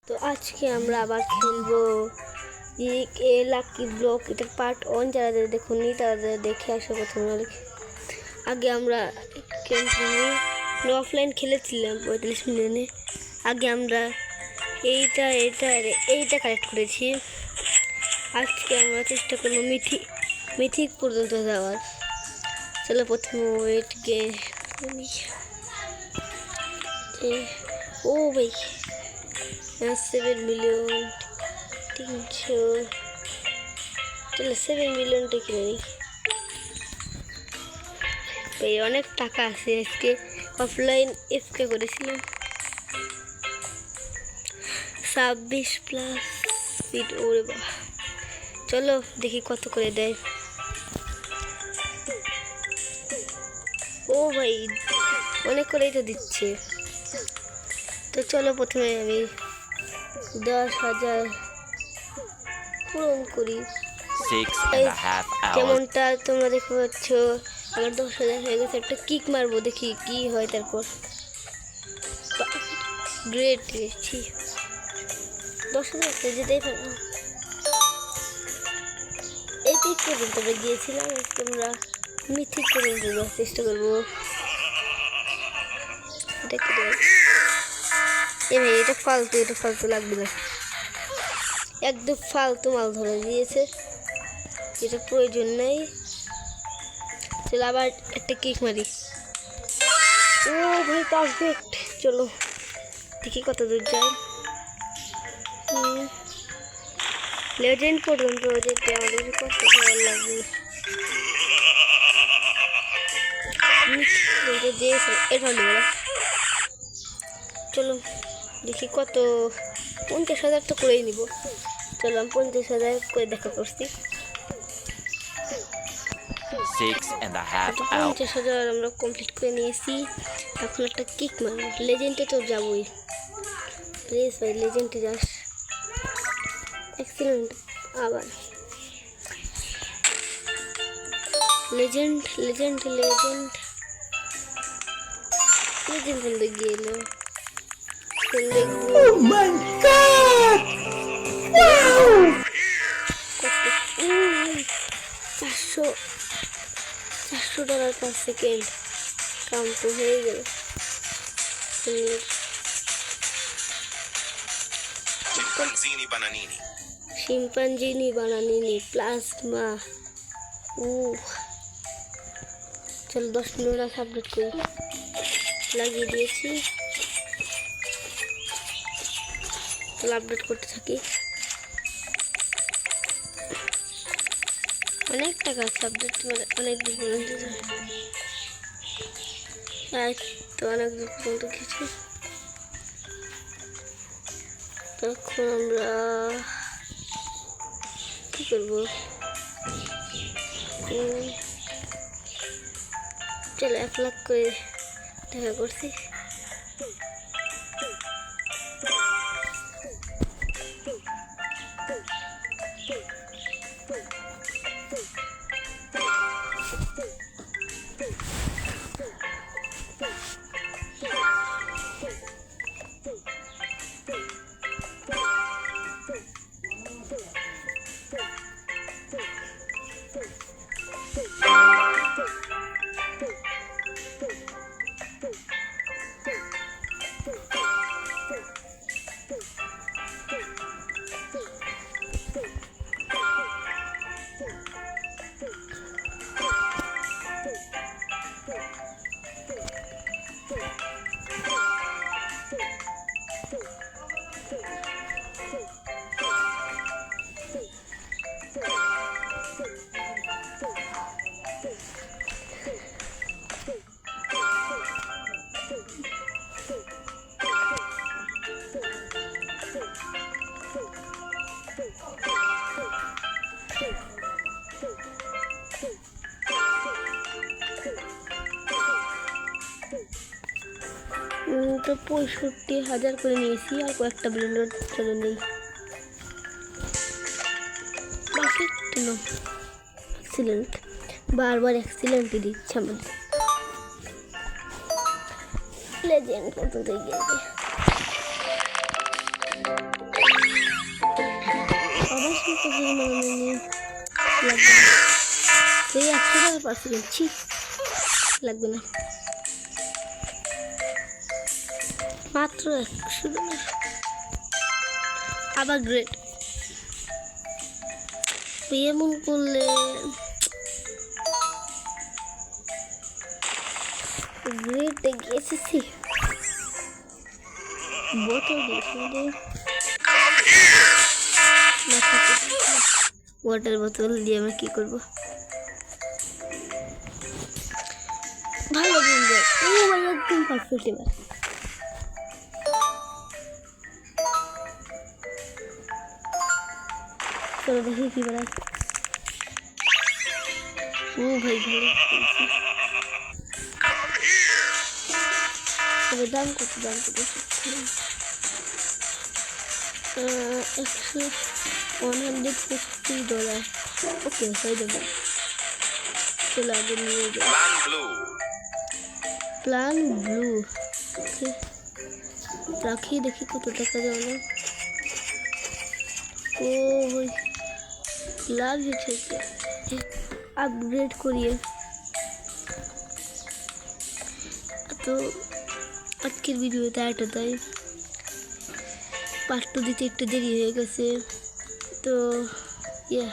তো আজকে আমরা আবার খেলবো লাকি ব্লক। এটা পার্ট 1। যারা দেখুননি তারা দেখে আসো প্রথমে। আগে আমরা অফলাইন খেলেছিলাম 45 মিলিয়নে। আগে আমরা এইটা কালেক্ট করেছি। আজকে আমরা চেষ্টা করবো মিথিক পর্যন্ত যাওয়ার। চলো প্রথমে ওয়েটকে ও ভাই 7 মিলিয়ন 300। চলো 7 মিলিয়নটা কিনে নিই ভাই, অনেক টাকা আছে। আজকে অফলাইন এফকে করেছিলাম 26+ স্পিড। ওরে বাবা, চলো দেখি কত করে দেয়। ও ভাই অনেক করেই তো দিচ্ছে। তো চলো প্রথমে আমি 10,000 পূরণ করি। যেমনটা তোমরা দেখতে পাচ্ছ আমার 10,000 হয়ে গেছে। একটা কিক মারবো, দেখি কি হয়। তারপর গ্রেট দিয়েছি 10,000 যেতেই পারবো। এই পিক পর্যন্ত আমরা গিয়েছিলাম। তোমরা মিথিক পর্যন্ত যাওয়ার চেষ্টা করবো। এটা ফালতু লাগবে না, একদম ফালতু মাল ধরে দিয়েছে, এটা প্রয়োজন নেই। চলো আবার একটা কিক মারি। ও ভাই পারফেক্ট। চলো দেখি কত দূর যায়। লেজেন্ড পর্যন্ত যেতে আমাদের কত ভালো লাগবে। চলো দেখি কত। 50,000 তো করেই নিব। চলো আমি 50,000 করে দেখা করছি। 50,000 আমরা কমপ্লিট করে নিয়েছি। এখন একটা কিক মারবো। লেজেন্ডে তো যাবোই। প্লিজ ভাই লেজেন্ডে যাস। এক্সিলেন্ট। আবার লেজেন্ড বলতে গেল। Oh my God! Wow! 400 dollar per second কাম তো হয়ে গেল। শিম্পাঞ্জিনি বানানিনি প্লাজমা। চলো 10 মিনিট আপডেট করি। লাগিয়ে দিয়েছি। চলো আপডেট করতে থাকি। অনেক টাকা আছে আপডেট, অনেক দূর পর্যন্ত তো অনেক দূর পর্যন্ত কিছু। তখন আমরা কি করবো? চলো 1 লাখ করে দেখা করছি। তো 65,000 করে নিয়েছি। আর কয়েকটা ব্লেন্ডার চলে নেই। এক্সিলেন্ট, বারবার এক্সিলেন্টই দিচ্ছে আমাদের। লেজেন্ড পর্যন্ত গিয়েছে। আবার শুনতে লাগবে না। এই 100% ছি লাগবে না, মাত্র 100 আবার গ্রেড এমন করলে গ্রেডে গিয়েছি বোতল ওয়াটার বোতল দিয়ে আমি কি করবো ভালো বন্ধু ও ভাই একদম পারফেক্ট এবার চলো দেখি কি বেড়ায় ও ভাই ভালো তবে দাম কত $150 ওকে হয়ে যাবে চলো আগে নিয়ে যাও প্ল্যান ব্লু ওকে রাখি দেখি কত টাকা যাবে ও ভাই লাভ হচ্ছে আপগ্রেড করিয়ে তো আজকের ভিডিওতে এতটাই পার্ট 2 দিতে একটু দেরি হয়ে গেছে তো ইয়া